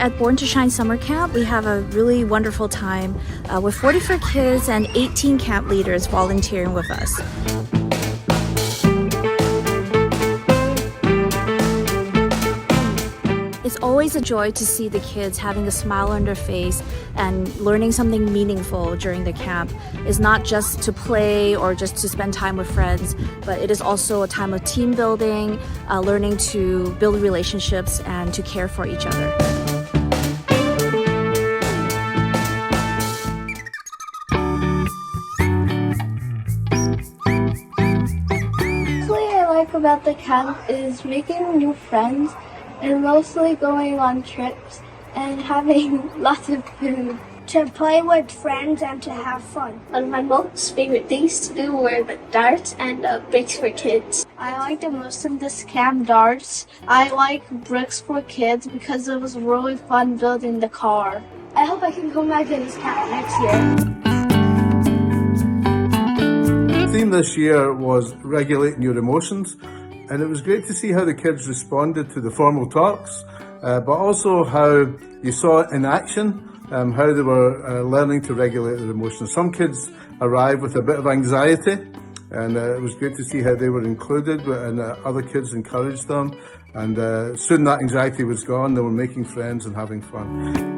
at Born to Shine Summer Camp, we have a really wonderful time with 44 kids and 18 camp leaders volunteering with us. It's always a joy to see the kids having a smile on their face and learning something meaningful during the camp. It's not just to play or just to spend time with friends, but it is also a time of team building, learning to build relationships and to care for each other. What I like about the camp is making new friends and mostly going on trips and having lots of food. To play with friends and to have fun. One of my most favorite things to do were the darts and the bricks for kids. I like the most of this camp darts. I like bricks for kids because it was really fun building the car. I hope I can come back to this camp next year. The theme this year was regulating your emotions, and it was great to see how the kids responded to the formal talks, but also how you saw it in action, how they were learning to regulate their emotions. Some kids arrived with a bit of anxiety, and it was great to see how they were included, and other kids encouraged them, and soon that anxiety was gone. They were making friends and having fun.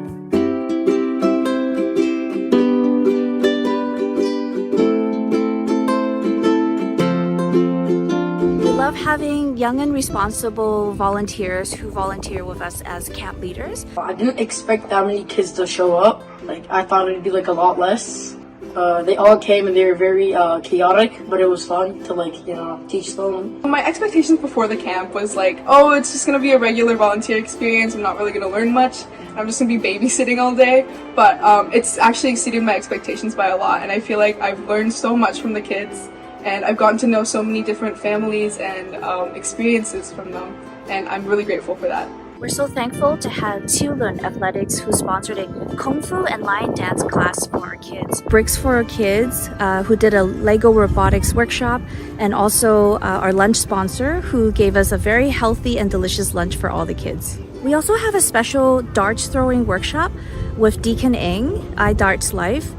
Love having young and responsible volunteers who volunteer with us as camp leaders. I didn't expect that many kids to show up. I thought it'd be a lot less. They all came and they were very chaotic, but it was fun to teach them. My expectations before the camp was oh, it's just gonna be a regular volunteer experience. I'm not really gonna learn much. I'm just gonna be babysitting all day. But it's actually exceeded my expectations by a lot, and I feel like I've learned so much from the kids. And I've gotten to know so many different families and experiences from them, and I'm really grateful for that. We're so thankful to have Tilun Athletics, who sponsored a Kung Fu and Lion Dance class for our kids. Bricks for Our Kids, who did a Lego robotics workshop, and also our lunch sponsor, who gave us a very healthy and delicious lunch for all the kids. We also have a special darts throwing workshop with Deacon Eng, iDarts Life,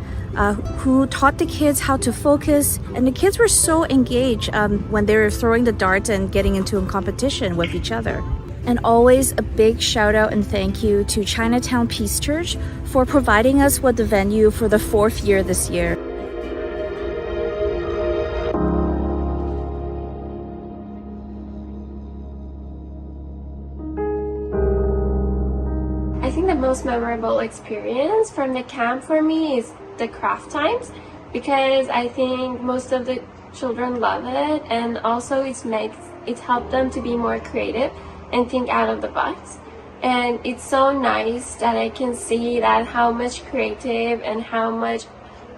who taught the kids how to focus, and the kids were so engaged when they were throwing the darts and getting into a competition with each other. And always a big shout out and thank you to Chinatown Peace Church for providing us with the venue for the 4th year this year. I think the most memorable experience from the camp for me is the craft times, because I think most of the children love it, and also it's helped them to be more creative and think out of the box. And it's so nice that I can see that how much creative and how much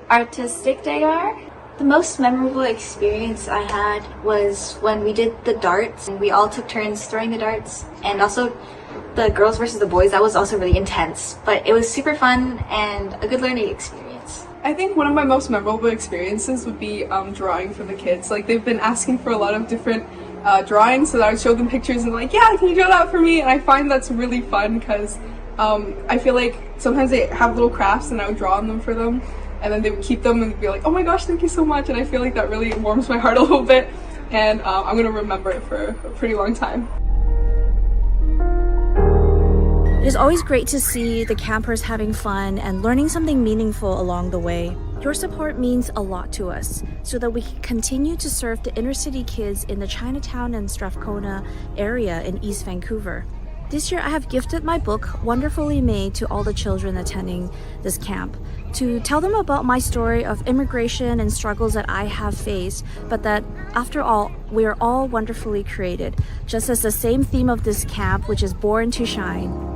artistic they are. The most memorable experience I had was when we did the darts, and we all took turns throwing the darts, and also the girls versus the boys. That was also really intense, but it was super fun and a good learning experience. I think one of my most memorable experiences would be drawing for the kids. They've been asking for a lot of different drawings, so that I would show them pictures and yeah, can you draw that for me? And I find that's really fun because I feel like sometimes they have little crafts and I would draw on them for them, and then they would keep them and be like, oh my gosh, thank you so much. And I feel like that really warms my heart a little bit, and I'm gonna remember it for a pretty long time. It is always great to see the campers having fun and learning something meaningful along the way. Your support means a lot to us so that we can continue to serve the inner city kids in the Chinatown and Strathcona area in East Vancouver. This year I have gifted my book, Wonderfully Made, to all the children attending this camp to tell them about my story of immigration and struggles that I have faced, but that after all, we are all wonderfully created, just as the same theme of this camp, which is Born to Shine.